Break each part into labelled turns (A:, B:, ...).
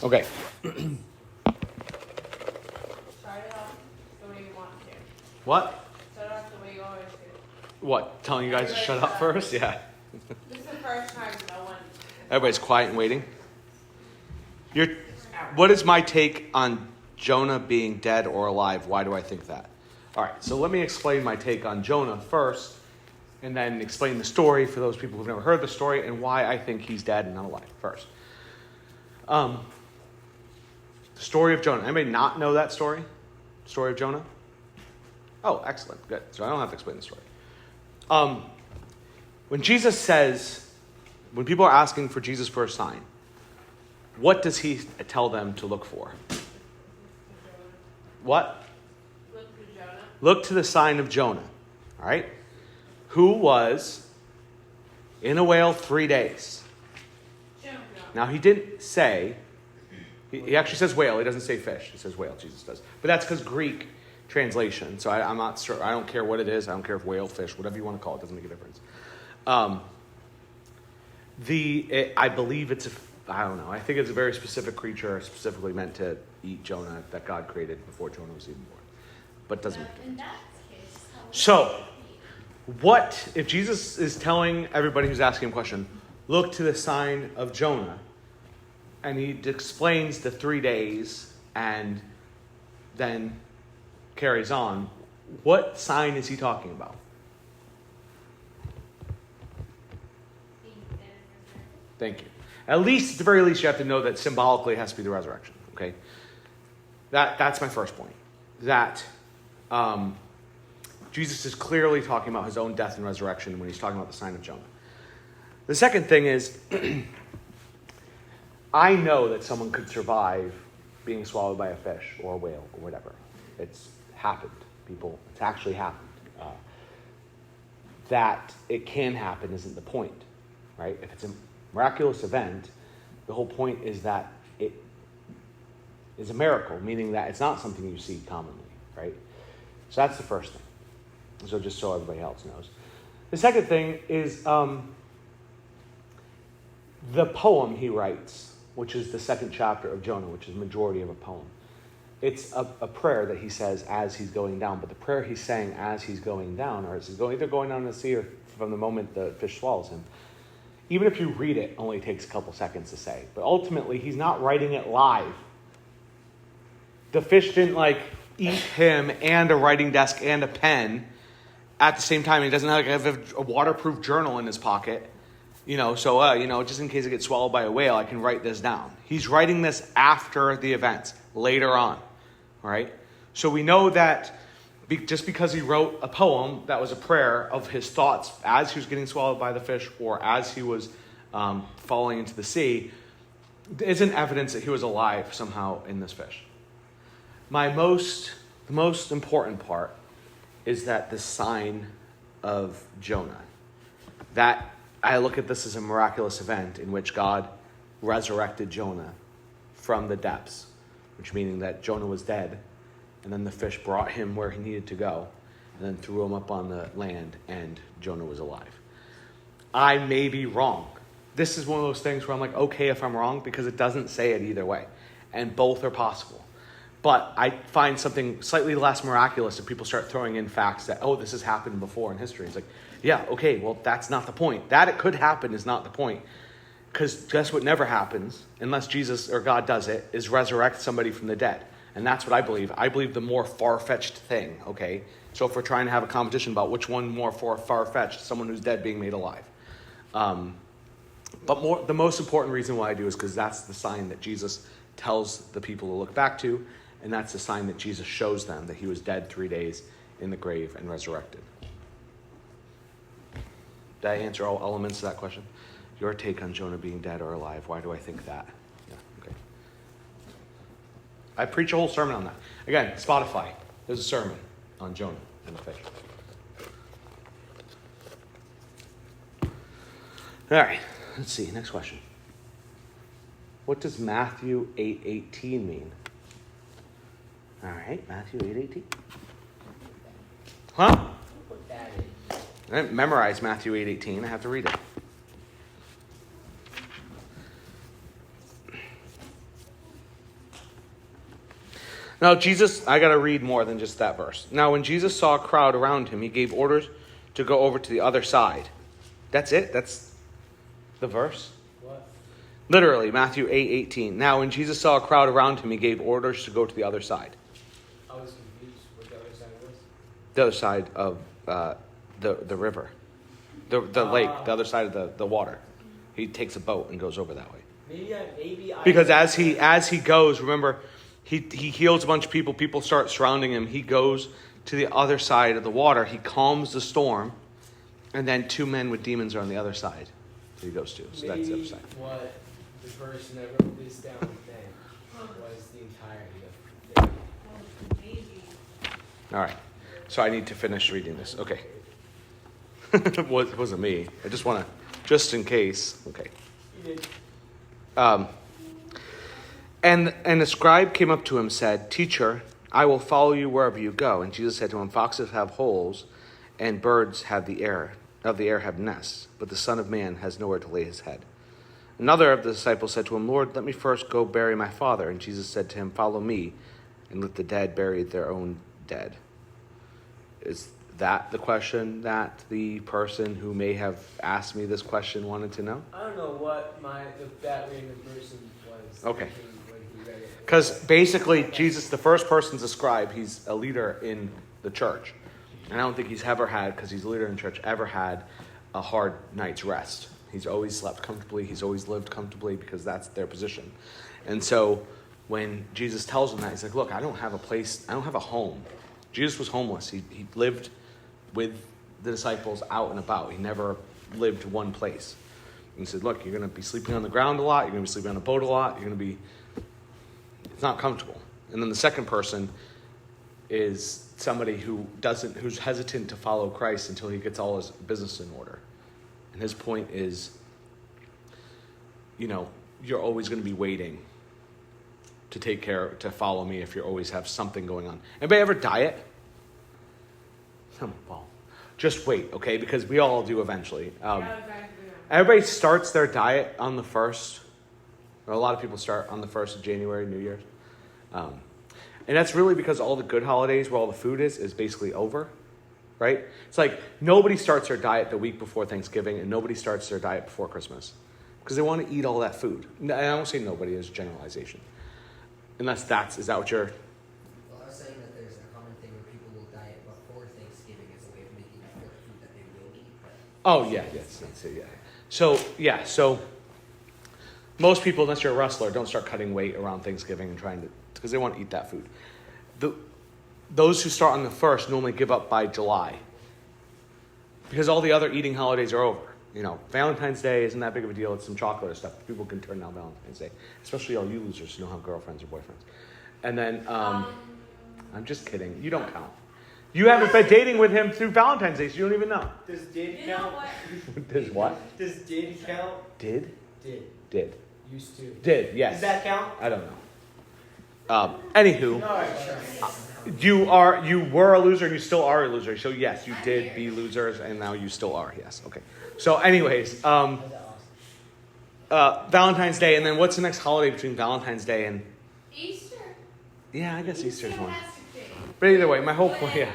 A: Okay.
B: Start it off the way you want to.
A: What?
B: Start off the way you always do.
A: What? Telling you guys to shut up first? Yeah.
B: This is the first time no one.
A: Everybody's quiet and waiting. What is my take on Jonah being dead or alive? Why do I think that? All right, so let me explain my take on Jonah first, and then explain the story for those people who've never heard the story and why I think he's dead and not alive first. The story of Jonah. Anybody not know that story? Story of Jonah? Oh, excellent. Good. So I don't have to explain the story. When Jesus says, when people are asking for Jesus for a sign, what does he tell them to look for? What?
B: Look to Jonah.
A: Look to the sign of Jonah. All right? Who was in a whale 3 days.
B: Jonah.
A: Now, he didn't say, he actually says whale. He doesn't say fish. He says whale. Jesus does. But that's because Greek translation. So I'm not sure. I don't care what it is. I don't care if whale, fish, whatever you want to call it. Doesn't make a difference. I believe it's I don't know. I think it's a very specific creature specifically meant to eat Jonah that God created before Jonah was even born. But it doesn't make a difference.
C: In that case,
A: So, what if Jesus is telling everybody who's asking him a question, look to the sign of Jonah, and he explains the 3 days and then carries on, what sign is he talking about? Thank you. At the very least, you have to know that symbolically it has to be the resurrection. Okay, that's my first point. That Jesus is clearly talking about his own death and resurrection when he's talking about the sign of Jonah. The second thing is, I know that someone could survive being swallowed by a fish or a whale or whatever. It's happened. It's actually happened. That it can happen isn't the point, right? If it's a miraculous event, the whole point is that it is a miracle, meaning that it's not something you see commonly, right? So that's the first thing. So just so everybody else knows. The second thing is the poem he writes, which is the second chapter of Jonah, which is the majority of a poem. It's a prayer that he says as he's going down, but the prayer he's saying as he's going down, or is either going down in the sea or from the moment the fish swallows him, even if you read it, only takes a couple seconds to say. But ultimately, he's not writing it live. The fish didn't eat him and a writing desk and a pen at the same time. He doesn't have a waterproof journal in his pocket. Just in case it gets swallowed by a whale, I can write this down. He's writing this after the events, later on. Right? So we know that just because he wrote a poem that was a prayer of his thoughts as he was getting swallowed by the fish or as he was falling into the sea, isn't evidence that he was alive somehow in this fish. The most important part is that the sign of Jonah. That I look at this as a miraculous event in which God resurrected Jonah from the depths, which meaning that Jonah was dead, and then the fish brought him where he needed to go, and then threw him up on the land, and Jonah was alive. I may be wrong. This is one of those things where I'm like, okay if I'm wrong, because it doesn't say it either way. And both are possible. But I find something slightly less miraculous if people start throwing in facts that, this has happened before in history. It's like, yeah, okay, well, that's not the point. That it could happen is not the point. Because guess what never happens, unless Jesus or God does it, is resurrect somebody from the dead. And that's what I believe. I believe the more far-fetched thing, okay? So if we're trying to have a competition about which one more far-fetched, someone who's dead being made alive. But the most important reason why I do is because that's the sign that Jesus tells the people to look back to, and that's the sign that Jesus shows them that he was dead 3 days in the grave and resurrected. Did I answer all elements of that question? Your take on Jonah being dead or alive, why do I think that? Yeah, okay. I preach a whole sermon on that. Again, Spotify, there's a sermon on Jonah and the fish. All right, let's see, next question. What does Matthew 8:18 mean? All right, Matthew 8:18. Huh?
C: put that in.
A: I didn't memorize Matthew 8:18. I have to read it. Now, Jesus, I got to read more than just that verse. Now, when Jesus saw a crowd around him, he gave orders to go over to the other side. That's it? That's the verse?
C: What?
A: Literally, Matthew 8:18. Now, when Jesus saw a crowd around him, he gave orders to go to the other side.
C: I was confused what the other side was.
A: The other side of the river. The lake, the other side of the water. He takes a boat and goes over that way. Because as he goes, remember, he heals a bunch of people. People start surrounding him. He goes to the other side of the water. He calms the storm. And then 2 men with demons are on the other side that he goes to. So that's the other side.
C: What the person that wrote this down then was the entirety of the
B: Maybe.
A: All right. So I need to finish reading this. Okay. It wasn't me. I just want to, just in case. Okay. And the scribe came up to him and said, "Teacher, I will follow you wherever you go." And Jesus said to him, "Foxes have holes, and birds have of the air have nests, but the Son of Man has nowhere to lay his head." Another of the disciples said to him, "Lord, let me first go bury my father." And Jesus said to him, "Follow me, and let the dead bury their own dead." Is that the question that the person who may have asked me this question wanted to know?
C: I don't know what that random person was.
A: Okay.
C: When he read it.
A: Because basically, Jesus, the first person's a scribe. He's a leader in the church. And I don't think he's ever had, because he's a leader in the church, ever had a hard night's rest. He's always slept comfortably. He's always lived comfortably because that's their position. And so when Jesus tells him that, he's like, "Look, I don't have a place. I don't have a home." Jesus was homeless. He lived with the disciples out and about. He never lived one place. And he said, "Look, you're going to be sleeping on the ground a lot. You're going to be sleeping on a boat a lot. You're going to be, it's not comfortable." And then the second person is somebody who's hesitant to follow Christ until he gets all his business in order. And his point is, you're always going to be waiting to follow me if you always have something going on. Anybody ever diet? Well, just wait, okay? Because we all do eventually. Everybody starts their diet on the 1st. Or a lot of people start on the 1st of January, New Year's. And that's really because all the good holidays where all the food is basically over, right? It's like nobody starts their diet the week before Thanksgiving and nobody starts their diet before Christmas because they want to eat all that food. And I don't say nobody as generalization. Unless is that what you're...
D: Well, I was saying that there's a common thing where people will diet before Thanksgiving as a way of making up for the food that they will eat.
A: Oh, yeah, yes. So most people, unless you're a wrestler, don't start cutting weight around Thanksgiving and because they want to eat that food. Those who start on the 1st normally give up by July because all the other eating holidays are over. Valentine's Day isn't that big of a deal. It's some chocolate or stuff. People can turn down Valentine's Day, especially all you losers who don't have girlfriends or boyfriends. And then, I'm just kidding. You don't count. You haven't been dating with him through Valentine's Day, so you don't even know.
C: Does did
B: You know
C: count?
B: what?
A: Does what?
C: Does did count?
A: Did?
C: Did. Used to.
A: Did, yes.
C: Does that count?
A: I don't know. Anywho,
C: All right.
A: you were a loser and you still are a loser. So yes, you did be losers and now you still are. Yes. Okay. So anyways, Valentine's Day, and then what's the next holiday between Valentine's Day and
B: Easter.
A: Yeah, I guess Easter's one.
B: Fantastic day.
A: But either way, my whole point, yeah.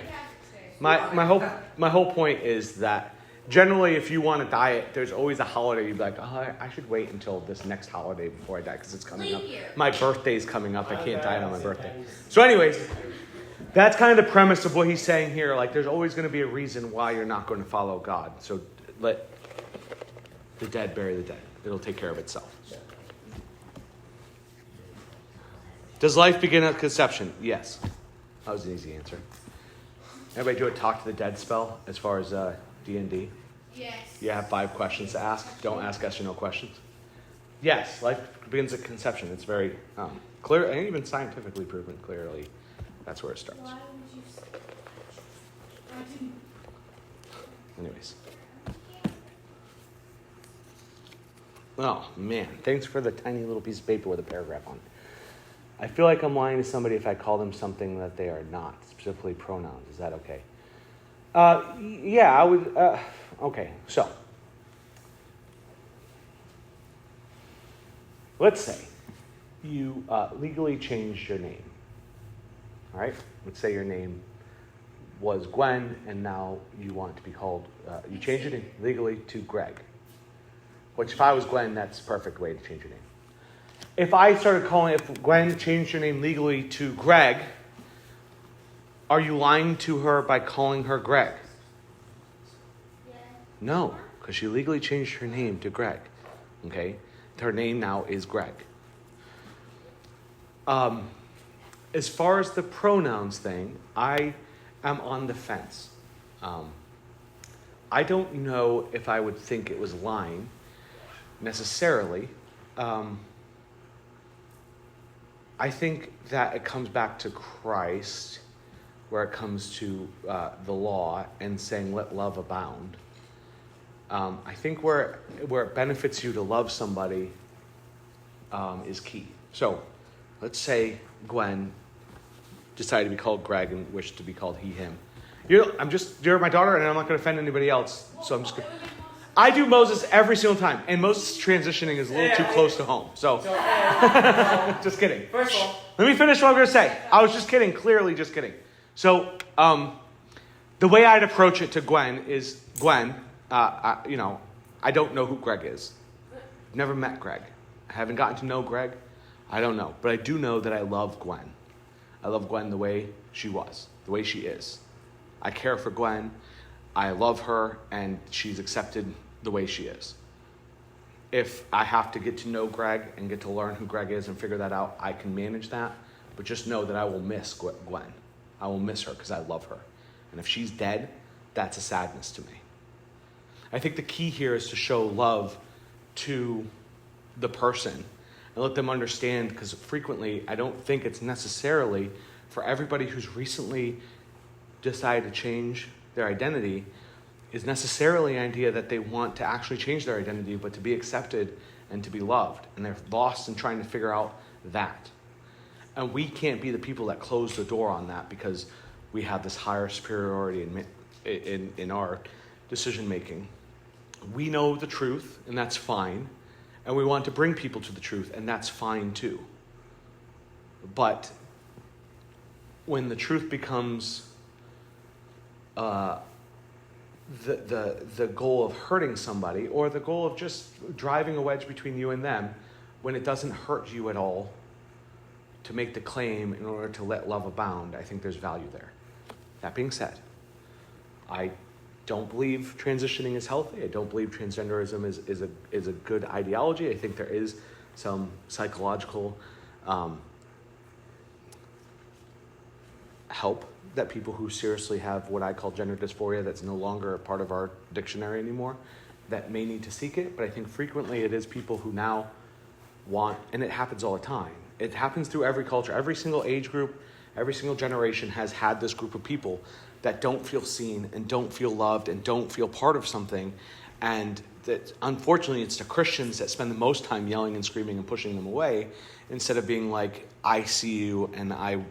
B: Fantastic day.
A: My whole point is that generally, if you want to diet, there's always a holiday. You'd be like, "Oh, I should wait until this next holiday before I diet because it's coming up.
B: Leap year.
A: My birthday's coming up. I can't diet on my birthday." So, anyways, that's kind of the premise of what he's saying here. Like, there's always going to be a reason why you're not going to follow God. So let the dead bury the dead. It'll take care of itself. Does life begin at conception? Yes. That was an easy answer. Everybody do a talk to the dead spell as far as D&D?
B: Yes.
A: You have 5 questions to ask. Don't ask yes or no questions. Yes, life begins at conception. It's very clear and even scientifically proven clearly. That's where it starts.
B: Why would you say that? I didn't.
A: Anyways. Oh, man. Thanks for the tiny little piece of paper with a paragraph on it. I feel like I'm lying to somebody if I call them something that they are not, specifically pronouns. Is that okay? Yeah, I would. Okay, so. Let's say you legally changed your name. All right? Let's say your name was Gwen, and now you want to be called, you change your name legally to Greg. Which if I was Gwen, that's the perfect way to change your name. If Gwen changed her name legally to Greg, are you lying to her by calling her Greg?
B: Yeah.
A: No, because she legally changed her name to Greg. Okay? Her name now is Greg. As far as the pronouns thing, I am on the fence. I don't know if I would think it was lying necessarily. I think that it comes back to Christ, where it comes to the law and saying, let love abound. I think where it benefits you to love somebody is key. So, let's say Gwen decided to be called Greg and wished to be called he, him. You're my daughter, and I'm not going to offend anybody else. So I'm just going to... I do Moses every single time, and Moses' transitioning is a little too close to home. So just kidding.
C: First of all,
A: let me finish what I'm going to say. I was just kidding, clearly just kidding. So the way I'd approach it to Gwen is, Gwen, I don't know who Greg is. Never met Greg. I haven't gotten to know Greg. I don't know. But I do know that I love Gwen. I love Gwen the way she was, the way she is. I care for Gwen. I love her, and she's accepted the way she is. If I have to get to know Greg and get to learn who Greg is and figure that out, I can manage that. But just know that I will miss Gwen. I will miss her because I love her. And if she's dead, that's a sadness to me. I think the key here is to show love to the person and let them understand, because frequently I don't think it's necessarily for everybody who's recently decided to change their identity is necessarily an idea that they want to actually change their identity, but to be accepted and to be loved. And they're lost in trying to figure out that. And we can't be the people that close the door on that because we have this higher superiority in our decision making. We know the truth, and that's fine. And we want to bring people to the truth, and that's fine too. But when the truth becomes the goal of hurting somebody, or the goal of just driving a wedge between you and them, when it doesn't hurt you at all to make the claim in order to let love abound, I think there's value there. That being said, I don't believe transitioning is healthy. I don't believe transgenderism is a good ideology. I think there is some psychological help that people who seriously have what I call gender dysphoria, that's no longer a part of our dictionary anymore, that may need to seek it. But I think frequently it is people who now want, and it happens all the time. It happens through every culture, every single age group, every single generation has had this group of people that don't feel seen and don't feel loved and don't feel part of something. And that unfortunately it's the Christians that spend the most time yelling and screaming and pushing them away, instead of being like, I see you and I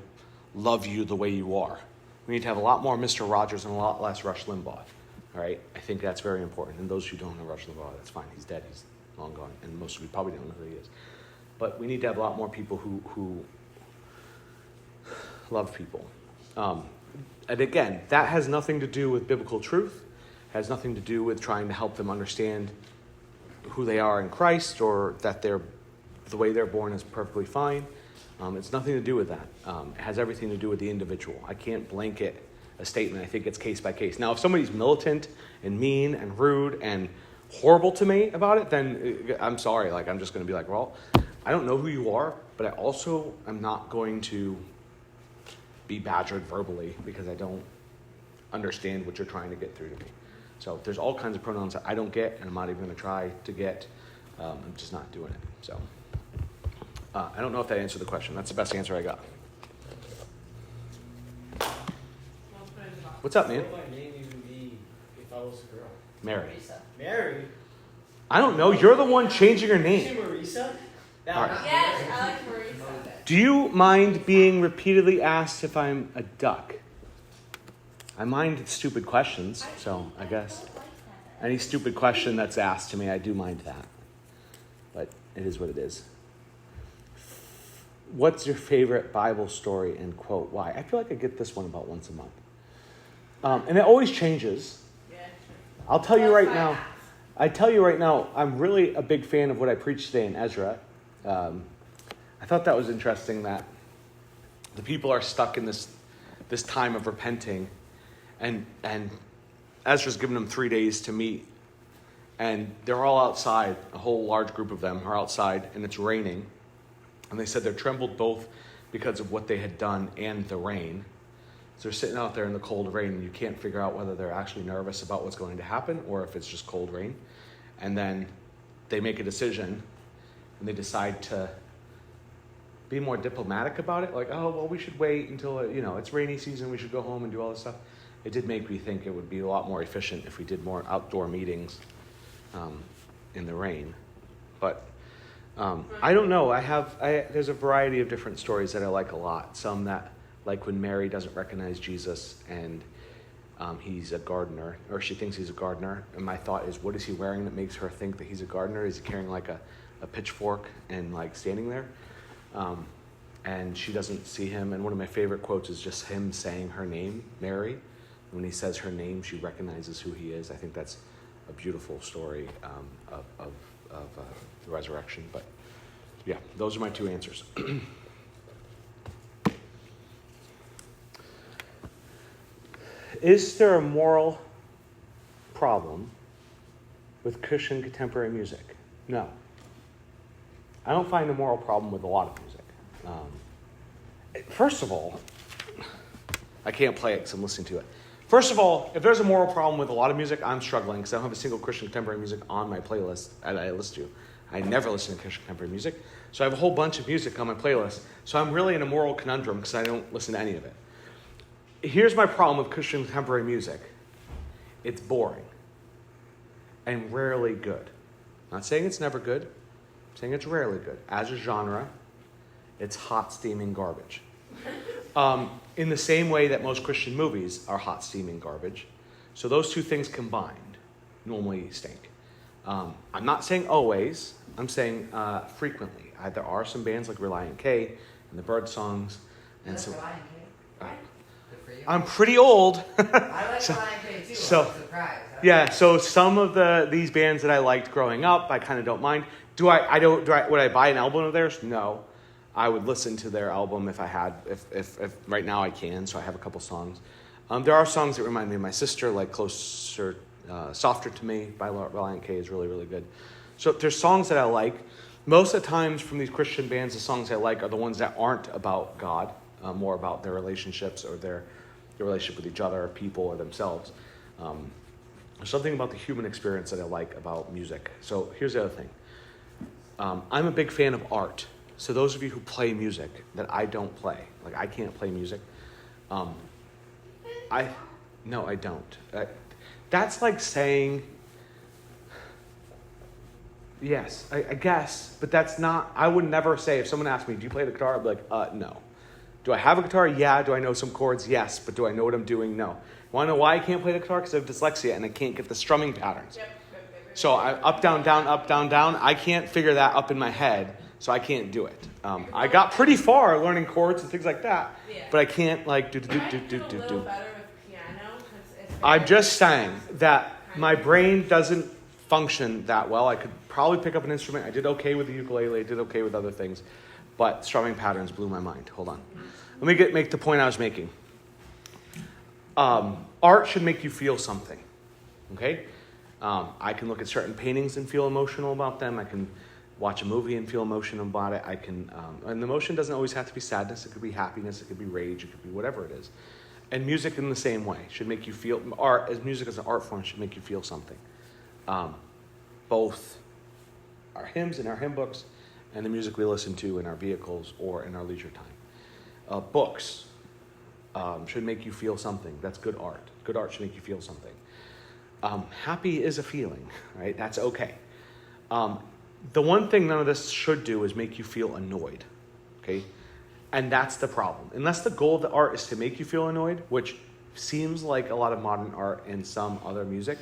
A: love you the way you are. We need to have a lot more Mr. Rogers and a lot less Rush Limbaugh. All right? I think that's very important. And those who don't know Rush Limbaugh, that's fine. He's dead. He's long gone. And most of you probably don't know who he is. But we need to have a lot more people who love people. And again, that has nothing to do with biblical truth. Has nothing to do with trying to help them understand who they are in Christ, or that the way they're born is perfectly fine. It's nothing to do with that. It has everything to do with the individual. I can't blanket a statement. I think it's case by case. Now, if somebody's militant and mean and rude and horrible to me about it, then I'm sorry. Like, I'm just going to be like, well, I don't know who you are, but I also am not going to be badgered verbally because I don't understand what you're trying to get through to me. So there's all kinds of pronouns that I don't get, and I'm not even going to try to get. I'm just not doing it. So I don't know if that answered the question. That's the best answer I got. What's up, man?
C: What would my name even be if I was a girl?
A: Mary.
C: Mary?
A: I don't know. You're the one changing your
C: Did you say
A: name.
C: Marisa?
A: All right.
B: Yes, I like Marisa.
A: Do you mind being repeatedly asked if I'm a duck? I mind stupid questions, so I guess any stupid question that's asked to me, I do mind that. But it is what it is. what's your favorite Bible story and quote why? I feel like I get this one about once a month. And it always changes.
B: Yeah.
A: I'll tell you right now. I'm really a big fan of what I preached today in Ezra. I thought that was interesting that the people are stuck in this time of repenting, and Ezra's given them 3 days to meet, and they're all outside. A whole large group of them are outside, and it's raining. And they said they trembled both because of what they had done and the rain. So they're sitting out there in the cold rain, and you can't figure out whether they're actually nervous about what's going to happen or if it's just cold rain. And then they make a decision, and they decide to be more diplomatic about it. Like, oh, well, we should wait until, it's rainy season. We should go home and do all this stuff. It did make me think it would be a lot more efficient if we did more outdoor meetings in the rain. But I don't know. There's a variety of different stories that I like a lot. Some that, like when Mary doesn't recognize Jesus and he's a gardener, or she thinks he's a gardener. And my thought is, what is he wearing that makes her think that he's a gardener? Is he carrying like a pitchfork and like standing there? And she doesn't see him. And one of my favorite quotes is just him saying her name, Mary. When he says her name, she recognizes who he is. I think that's a beautiful story of the resurrection. But yeah, those are my two answers. Is there a moral problem with Christian contemporary music? No. I don't find a moral problem with a lot of music. First of all, I can't play it because I'm listening to it. First of all, if there's a moral problem with a lot of music, I'm struggling because I don't have a single Christian contemporary music on my playlist that I listen to. I never listen to Christian contemporary music. So I have a whole bunch of music on my playlist. So I'm really in a moral conundrum because I don't listen to any of it. Here's my problem with Christian contemporary music. It's boring and rarely good. I'm not saying it's never good. I'm saying it's rarely good. As a genre, it's hot, steaming garbage. In the same way that most Christian movies are hot, steaming garbage. So those two things combined normally stink. I'm not saying always. I'm saying frequently. There are some bands like Relient K and the Bird Songs. And so,
D: Relient K? Good for you.
A: I'm pretty old.
D: I like Relient K too.
A: So,
D: I'm surprised.
A: yeah, so some of these bands that I liked growing up, I kind of don't mind. Would I buy an album of theirs? No. I would listen to their album if right now I can, so I have a couple songs. There are songs that remind me of my sister, like Closer, Softer to Me by Relient K is really, really good. So there's songs that I like. Most of the times from these Christian bands, the songs I like are the ones that aren't about God, more about their relationships or their relationship with each other, or people, or themselves. There's something about the human experience that I like about music. So here's the other thing. I'm a big fan of art. So those of you who play music that I don't play, like I can't play music, no, I don't. That's like saying, yes, I guess, but that's not, I would never say, if someone asked me, do you play the guitar? I'd be like, no. Do I have a guitar? Yeah. Do I know some chords? Yes. But do I know what I'm doing? No. Want to know why I can't play the guitar? Because I have dyslexia and I can't get the strumming patterns.
B: Yep.
A: So I up, down, down, up, down, down. I can't figure that up in my head. So I can't do it. I got pretty far learning chords and things like that, but I can't like do.
B: I do a little better with piano. It's
A: I'm just saying that my brain doesn't function that well. I could probably pick up an instrument. I did okay with the ukulele. I did okay with other things, but strumming patterns blew my mind. Hold on. Let me make the point I was making. Art should make you feel something. Okay? I can look at certain paintings and feel emotional about them. I can watch a movie and feel emotion about it. I can, and the emotion doesn't always have to be sadness. It could be happiness. It could be rage. It could be whatever it is. And music in the same way should make you feel, music as an art form should make you feel something. Both our hymns and our hymn books and the music we listen to in our vehicles or in our leisure time. Books should make you feel something. That's good art. Good art should make you feel something. Happy is a feeling, right? That's okay. The one thing none of this should do is make you feel annoyed, okay? And that's the problem. Unless the goal of the art is to make you feel annoyed, which seems like a lot of modern art and some other music,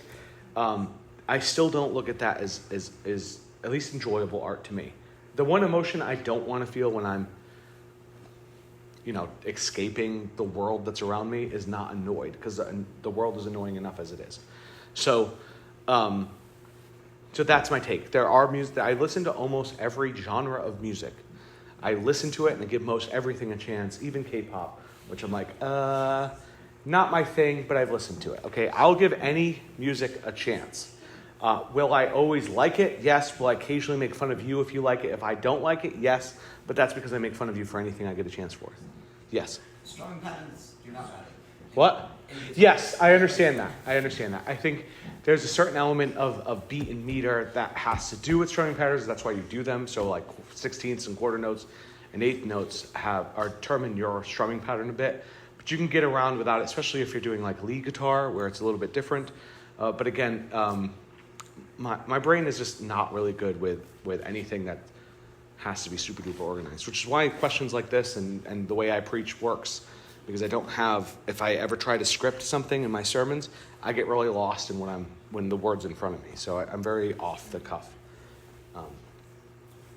A: I still don't look at that as at least enjoyable art to me. The one emotion I don't want to feel when I'm escaping the world that's around me is not annoyed, because the world is annoying enough as it is. So that's my take. There are music. I listen to almost every genre of music. I listen to it and I give most everything a chance, even K-pop, which I'm like, not my thing, but I've listened to it. Okay, I'll give any music a chance. Will I always like it? Yes. Will I occasionally make fun of you if you like it? If I don't like it, yes. But that's because I make fun of you for anything I get a chance for. Yes.
D: Strumming patterns do not matter.
A: What? Yes, I understand that. I think there's a certain element of beat and meter that has to do with strumming patterns. That's why you do them. So like 16ths and quarter notes and eighth notes determine your strumming pattern a bit. But you can get around without it, especially if you're doing like lead guitar, where it's a little bit different. But again, my brain is just not really good with anything that has to be super duper organized, which is why questions like this and the way I preach works, because I don't have, if I ever try to script something in my sermons, I get really lost in when the word's in front of me. So I'm very off the cuff.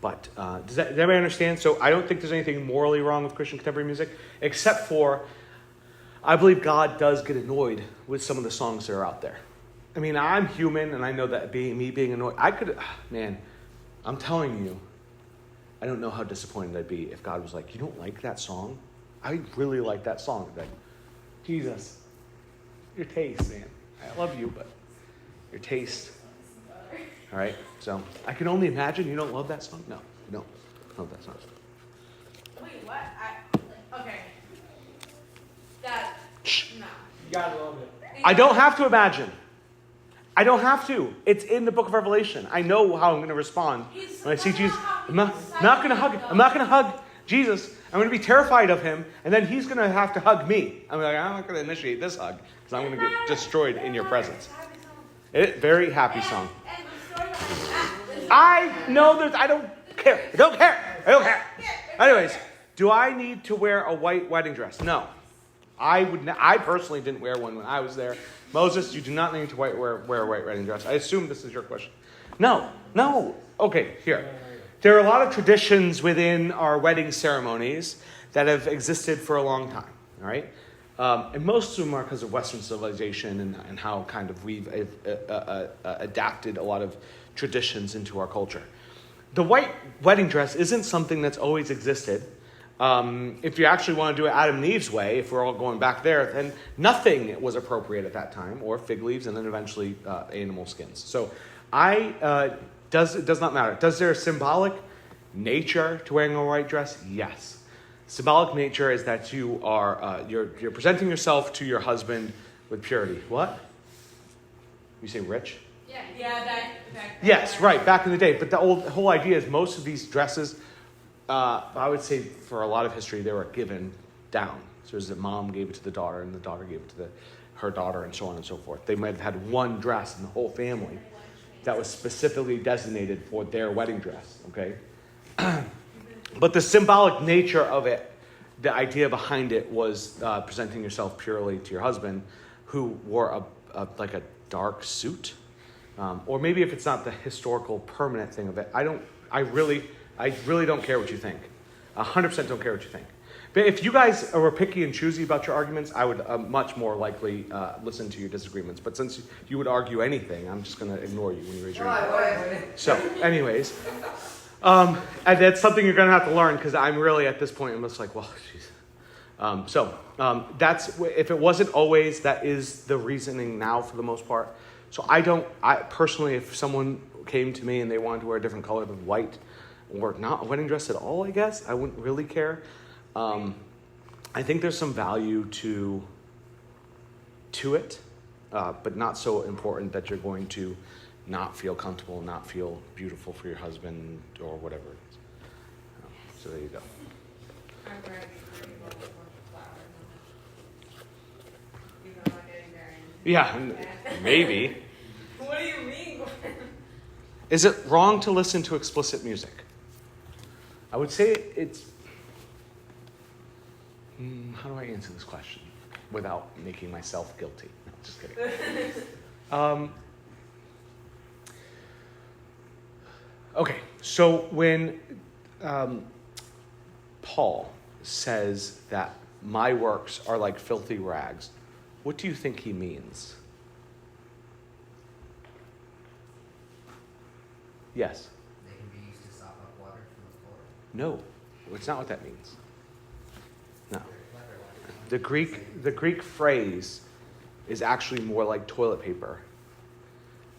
A: But does everybody understand? So I don't think there's anything morally wrong with Christian contemporary music, except for I believe God does get annoyed with some of the songs that are out there. I mean, I'm human, and I know that me being annoyed, I'm telling you, I don't know how disappointed I'd be if God was like, you don't like that song? I really like that song. I'd be like, Jesus, your taste, man. I love you, but your taste. All right? So I can only imagine you don't love that song? No, you don't love that song.
B: Wait, what? Okay. That, no.
C: You gotta love it.
A: I don't have to imagine. I don't have to. It's in the book of Revelation. I know how I'm going to respond when I see Jesus. I'm not going to hug him. I'm not going to hug Jesus. I'm going to be terrified of him, and then he's going to have to hug me. I'm not going to initiate this hug, because I'm going to get destroyed in your presence. Very happy song. I know I don't care. I don't care. Anyways, do I need to wear a white wedding dress? No. I personally didn't wear one when I was there. Moses, you do not need to wear a white wedding dress. I assume this is your question. No. Okay, here. There are a lot of traditions within our wedding ceremonies that have existed for a long time, all right? And most of them are because of Western civilization and how kind of we've adapted a lot of traditions into our culture. The white wedding dress isn't something that's always existed. If you actually want to do it Adam and Eve's way, if we're all going back there, then nothing was appropriate at that time, or fig leaves, and then eventually animal skins. So it does not matter. Does there a symbolic nature to wearing a white dress? Yes. Symbolic nature is that you are you're presenting yourself to your husband with purity. What? You say rich?
B: Yeah, back
A: yes, right, back in the day. But the whole idea is most of these dresses, I would say for a lot of history, they were given down. So as the mom gave it to the daughter, and the daughter gave it to her daughter, and so on and so forth. They might have had one dress in the whole family that was specifically designated for their wedding dress, okay? But the symbolic nature of it, the idea behind it was presenting yourself purely to your husband, who wore like a dark suit. Or maybe if it's not the historical permanent thing of it, I really don't care what you think. 100% don't care what you think. But if you guys were picky and choosy about your arguments, I would much more likely listen to your disagreements. But since you would argue anything, I'm just going to ignore you when you raise your hand. So, anyways, and that's something you're going to have to learn, because I'm really at this point, I'm just like, well, jeez. That's, if it wasn't always, that is the reasoning now for the most part. So I personally, if someone came to me and they wanted to wear a different color than white, or not a wedding dress at all, I guess, I wouldn't really care. I think there's some value to it, but not so important that you're going to not feel comfortable, not feel beautiful for your husband, or whatever it is. So there you go. Yeah, maybe.
B: What do you mean?
A: Is it wrong to listen to explicit music? I would say it's... how do I answer this question without making myself guilty? No, just kidding. Okay, so when Paul says that my works are like filthy rags, what do you think he means? Yes.
D: They can be used to sop up water from the floor.
A: No, it's not what that means. No.
D: Clever one.
A: The Greek phrase is actually more like toilet paper,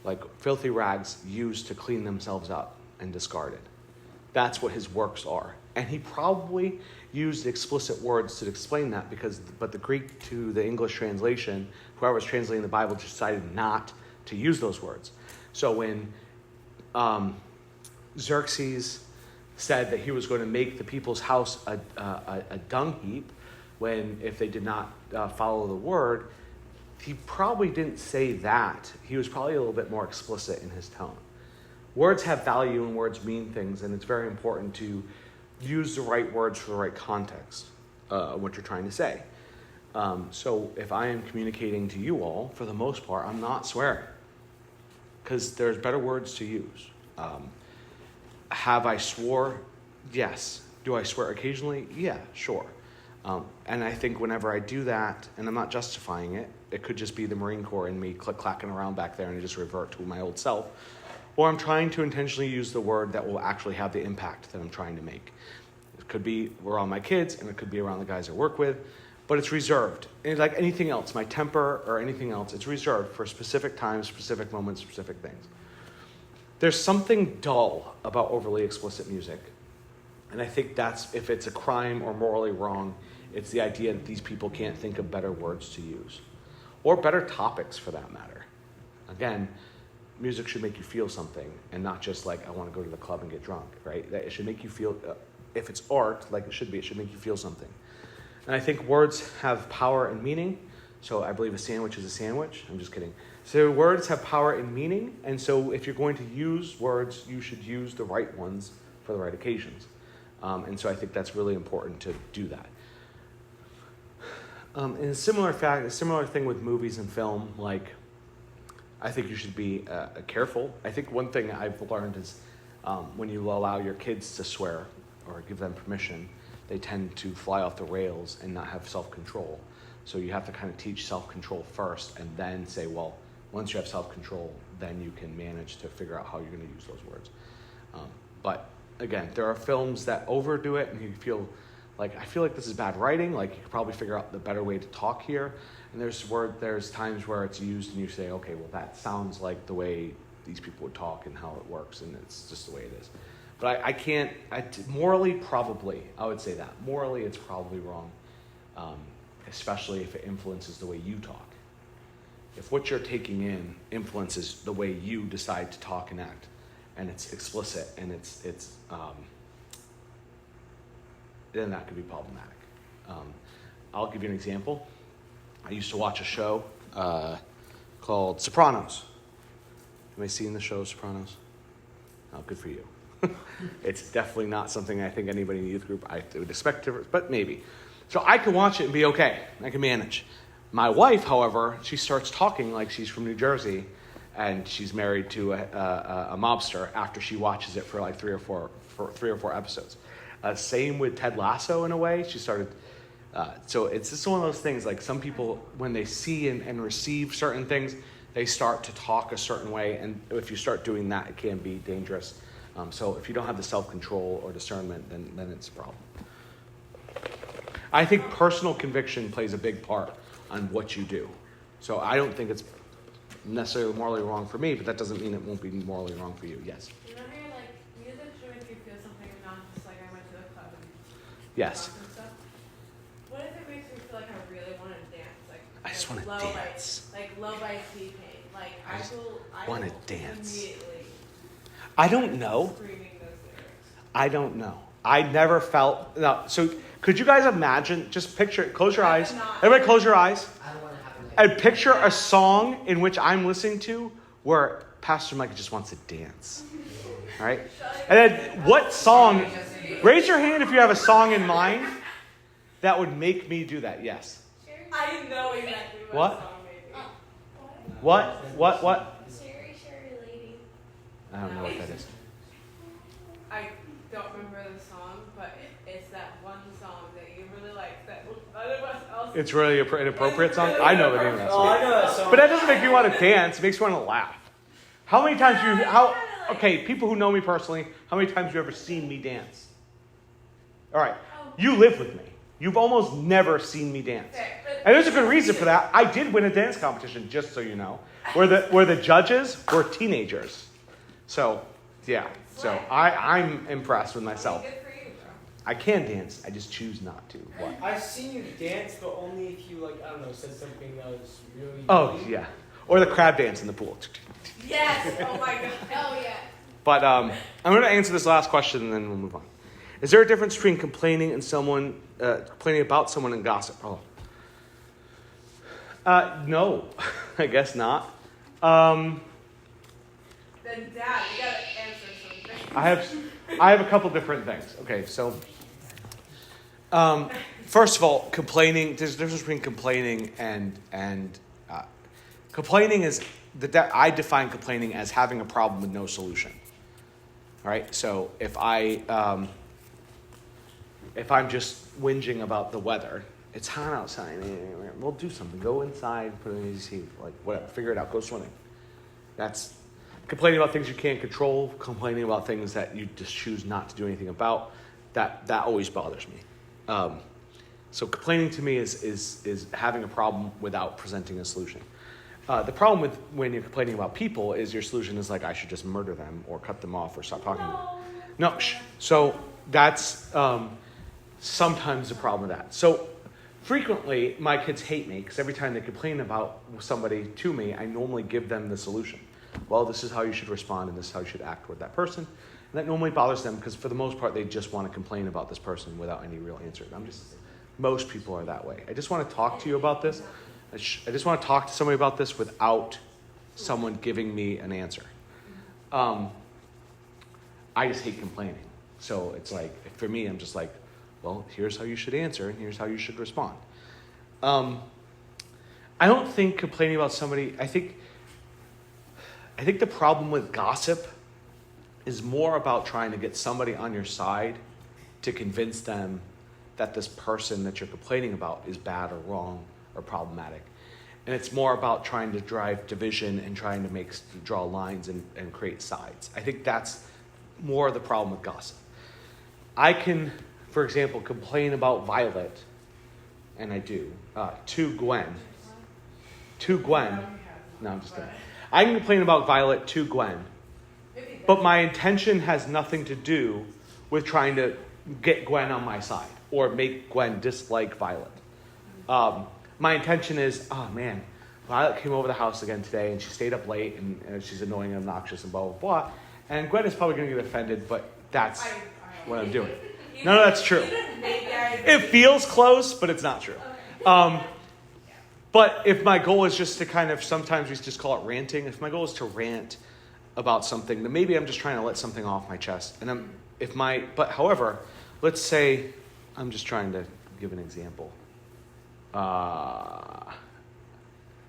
A: like filthy rags used to clean themselves up and discarded. That's what his works are. And he probably used explicit words to explain that but the Greek to the English translation, whoever was translating the Bible decided not to use those words. So when Xerxes said that he was going to make the people's house a dung heap, if they did not follow the word, he probably didn't say that. He was probably a little bit more explicit in his tone. Words have value and words mean things, and it's very important to use the right words for the right context, what you're trying to say. So if I am communicating to you all, for the most part, I'm not swearing, because there's better words to use. Have I swore? Yes. Do I swear occasionally? Yeah, sure. And I think whenever I do that, and I'm not justifying it, it could just be the Marine Corps and me click-clacking around back there and I just revert to my old self. Or I'm trying to intentionally use the word that will actually have the impact that I'm trying to make. It could be around my kids, and it could be around the guys I work with, but it's reserved. And like anything else, my temper or anything else, it's reserved for specific times, specific moments, specific things. There's something dull about overly explicit music. And I think that's, if it's a crime or morally wrong, it's the idea that these people can't think of better words to use. Or better topics, for that matter. Again, music should make you feel something, and not just like, I want to go to the club and get drunk, right? It should make you feel, if it's art, like it should make you feel something. And I think words have power and meaning. So I believe a sandwich is a sandwich. I'm just kidding. So words have power and meaning. And so if you're going to use words, you should use the right ones for the right occasions. And so I think that's really important to do that. In a similar thing with movies and film, like, I think you should be careful. I think one thing I've learned is when you allow your kids to swear or give them permission, they tend to fly off the rails and not have self-control. So you have to kind of teach self-control first and then say, well, once you have self-control, then you can manage to figure out how you're going to use those words. But again, there are films that overdo it and you feel like, I feel like this is bad writing. Like, you could probably figure out the better way to talk here. And there's times where it's used and you say, okay, well, that sounds like the way these people would talk and how it works, and it's just the way it is. But morally, probably, I would say that. Morally, it's probably wrong, especially if it influences the way you talk. If what you're taking in influences the way you decide to talk and act, and it's explicit, and then that could be problematic. I'll give you an example. I used to watch a show called Sopranos. Have you seen the show Sopranos? Oh, good for you. It's definitely not something I think anybody in the youth group I would expect to, but maybe. So I can watch it and be okay. I can manage. My wife, however, she starts talking like she's from New Jersey, and she's married to a mobster after she watches it for like three or four episodes. Same with Ted Lasso in a way. She started. So it's just one of those things, like some people, when they see and receive certain things, they start to talk a certain way. And if you start doing that, it can be dangerous. So if you don't have the self-control or discernment, then it's a problem. I think personal conviction plays a big part on what you do. So I don't think it's necessarily morally wrong for me, but that doesn't mean it won't be morally wrong for you. Yes?
B: You know how like music should make you feel something, not just like I went to the club and
A: Yes.
B: and stuff. What if it makes me feel like I really want to dance? Like
A: I just want to
B: Low
A: dance.
B: Like Low by T-Pain. Like I
A: wanna
B: will
A: dance.
B: Immediately
A: I don't know.
B: screaming those lyrics.
A: I don't know. I never felt... No, so could you guys imagine, just picture it, close your eyes. Everybody close your eyes.
D: I don't want to happen like
A: And picture a song in which I'm listening to where Pastor Mike just wants to dance. All right? And then what song... Raise your hand if you have a song in mind that would make me do that. Yes.
B: I know exactly
A: What?
B: song made me.
A: What?
E: Sherry Lady.
A: I don't know what that is.
B: I don't remember the song, but it's that one song that you
A: It's really an inappropriate song. I know the name of that
C: Oh,
A: song.
C: I know that song.
A: But that doesn't make me want to dance. It makes me want to laugh. How many times okay, people who know me personally, how many times have you ever seen me dance? All right. You live with me. You've almost never seen me dance. And there's a good reason for that. I did win a dance competition, just so you know, where the judges were teenagers. So, yeah. So I'm impressed with myself.
B: Good for you, bro.
A: I can dance. I just choose not to. What?
C: I've seen you dance, but only if you, like, I don't know, said something that was really...
A: Oh,
C: funny.
A: yeah. Or the crab dance in the pool.
B: Yes. Oh my god. Hell yeah.
A: But I'm going to answer this last question and then we'll move on. Is there a difference between complaining about someone and gossip? Oh. No, I guess not.
B: Then Dad, you gotta answer something.
A: I have a couple different things. Okay, so first of all, complaining. There's a difference between complaining and complaining is I define complaining as having a problem with no solution. All right, so if I'm just whinging about the weather, it's hot outside. We'll do something. Go inside, put an AC, like whatever. Figure it out. Go swimming. That's complaining about things you can't control. Complaining about things that you just choose not to do anything about. That always bothers me. So complaining to me is having a problem without presenting a solution. The problem with when you're complaining about people is your solution is like, I should just murder them or cut them off or stop talking to them. No. So that's sometimes the problem with that. So frequently my kids hate me because every time they complain about somebody to me, I normally give them the solution. Well, this is how you should respond and this is how you should act toward that person. And that normally bothers them because for the most part, they just want to complain about this person without any real answer. Most people are that way. I just want to talk to you about this. I just want to talk to somebody about this without someone giving me an answer. I just hate complaining. So it's like, for me, I'm just like, well, here's how you should answer and here's how you should respond. I don't think complaining about somebody, I think the problem with gossip is more about trying to get somebody on your side to convince them that this person that you're complaining about is bad or wrong or problematic. And it's more about trying to drive division and trying to draw lines and create sides. I think that's more of the problem with gossip. I can, for example, complain about Violet, and I do, to Gwen. No, I'm just kidding. I can complain about Violet to Gwen, but my intention has nothing to do with trying to get Gwen on my side or make Gwen dislike Violet. My intention is, oh man, Violet came over the house again today and she stayed up late and she's annoying and obnoxious and blah, blah, blah. And Gwen is probably going to get offended, but that's what I'm doing. No, that's true. It feels close, but it's not true. But if my goal is just to kind of, sometimes we just call it ranting. If my goal is to rant about something, then maybe I'm just trying to let something off my chest. However, let's say I'm just trying to give an example. I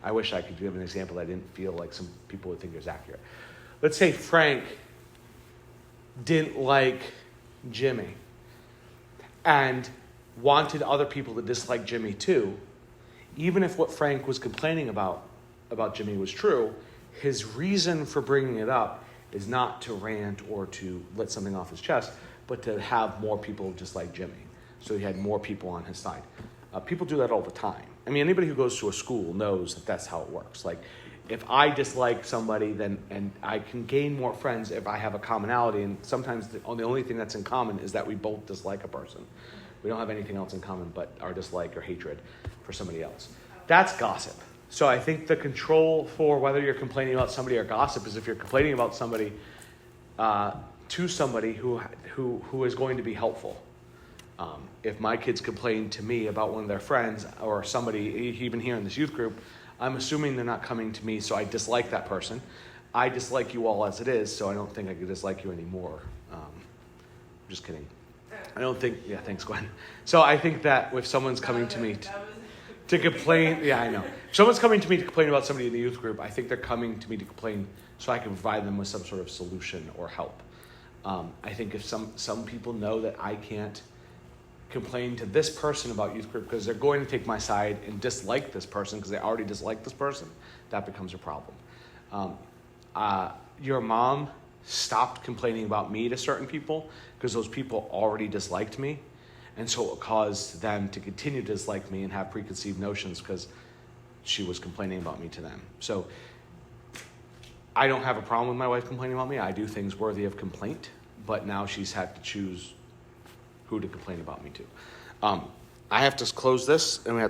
A: wish I could give an example that I didn't feel like some people would think is accurate. Let's say Frank didn't like Jimmy and wanted other people to dislike Jimmy too. Even if what Frank was complaining about Jimmy was true, his reason for bringing it up is not to rant or to let something off his chest, but to have more people dislike Jimmy. So he had more people on his side. People do that all the time. I mean, anybody who goes to a school knows that that's how it works. Like, if I dislike somebody, and I can gain more friends if I have a commonality, and sometimes the only thing that's in common is that we both dislike a person. We don't have anything else in common but our dislike or hatred for somebody else. That's gossip. So I think the control for whether you're complaining about somebody or gossip is if you're complaining about somebody to somebody who is going to be helpful. If my kids complain to me about one of their friends or somebody, even here in this youth group, I'm assuming they're not coming to me, so I dislike that person. I dislike you all as it is, so I don't think I could dislike you anymore. Just kidding. I don't think, yeah, thanks, Gwen. So I think that if someone's coming to me to complain, yeah, I know. If someone's coming to me to complain about somebody in the youth group, I think they're coming to me to complain so I can provide them with some sort of solution or help. I think if some people know that I can't complain to this person about youth group because they're going to take my side and dislike this person because they already dislike this person, that becomes a problem. Your mom stopped complaining about me to certain people because those people already disliked me. And so it caused them to continue to dislike me and have preconceived notions because she was complaining about me to them. So I don't have a problem with my wife complaining about me. I do things worthy of complaint, but now she's had to choose who to complain about me to. I have to close this, and we have to